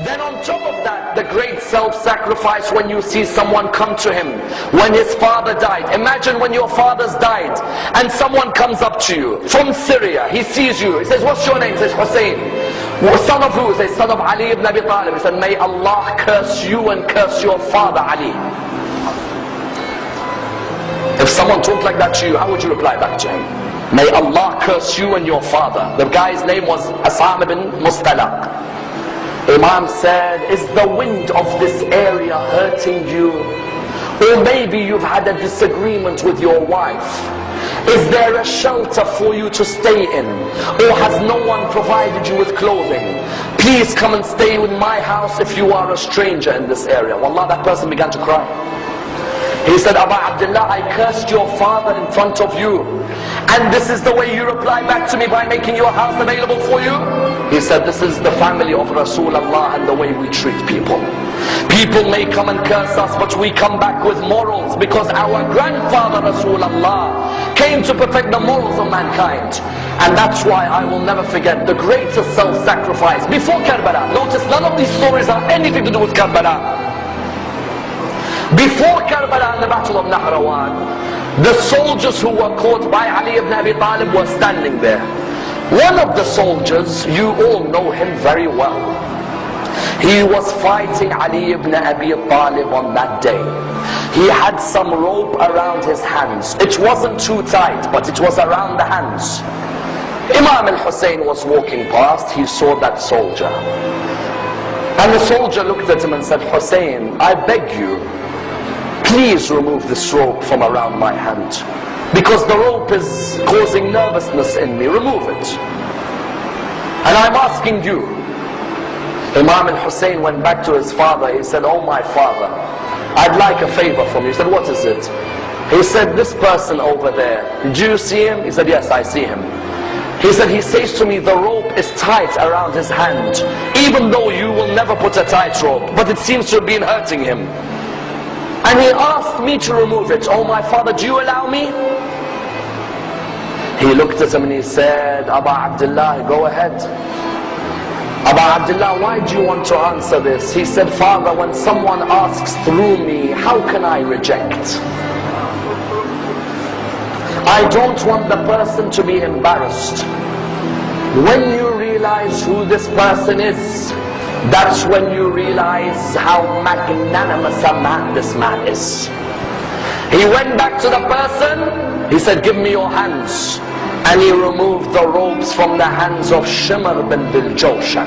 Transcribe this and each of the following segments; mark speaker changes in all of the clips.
Speaker 1: Then on top of that, the great self-sacrifice when you see someone come to him, when his father died. Imagine when your father's died, and someone comes up to you from Syria, he sees you, he says, what's your name? He says, Hussein. Son of who? He says, son of Ali ibn Abi Talib. He said, may Allah curse you and curse your father Ali. If someone talked like that to you, how would you reply back to him? May Allah curse you and your father. The guy's name was Asam ibn Mustalaq. Imam said, is the wind of this area hurting you? Or maybe you've had a disagreement with your wife. Is there a shelter for you to stay in? Or has no one provided you with clothing? Please come and stay in my house if you are a stranger in this area. Wallah, that person began to cry. He said, اباعبدالله, I cursed your father in front of you, and this is the way you reply back to me by making your house available for you? He said, this is the family of Rasulullah and the way we treat people. People may come and curse us, but we come back with morals, because our grandfather Rasulullah came to perfect the morals of mankind. And that's why I will never forget the greatest self-sacrifice before Karbala. Notice none of these stories have anything to do with Karbala. Before Karbala and the battle of Nahrawan, the soldiers who were caught by Ali ibn Abi Talib were standing there. One of the soldiers, you all know him very well. He was fighting Ali ibn Abi Talib on that day. He had some rope around his hands. It wasn't too tight, but it was around the hands. Imam al-Hussein was walking past, he saw that soldier. And the soldier looked at him and said, Hussein, I beg you, please remove this rope from around my hand, because the rope is causing nervousness in me. Remove it. And I'm asking you. Imam al-Hussein went back to his father. He said, oh my father, I'd like a favor from you. He said, what is it? He said, this person over there, do you see him? He said, yes, I see him. He said, he says to me, the rope is tight around his hand, even though you will never put a tight rope, but it seems to have been hurting him. And he asked me to remove it. Oh my father, do you allow me? He looked at him and he said, اباعبدالله, go ahead. اباعبدالله, why do you want to answer this? He said, father, when someone asks through me, how can I reject? I don't want the person to be embarrassed. When you realize who this person is, that's when you realize how magnanimous a man this man is. He went back to the person, he said, give me your hands. And he removed the ropes from the hands of Shimr bin Biljawshan.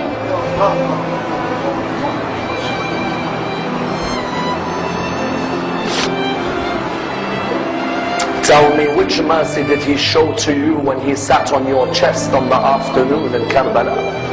Speaker 1: Tell me, which mercy did he show to you when he sat on your chest on the afternoon in Karbala?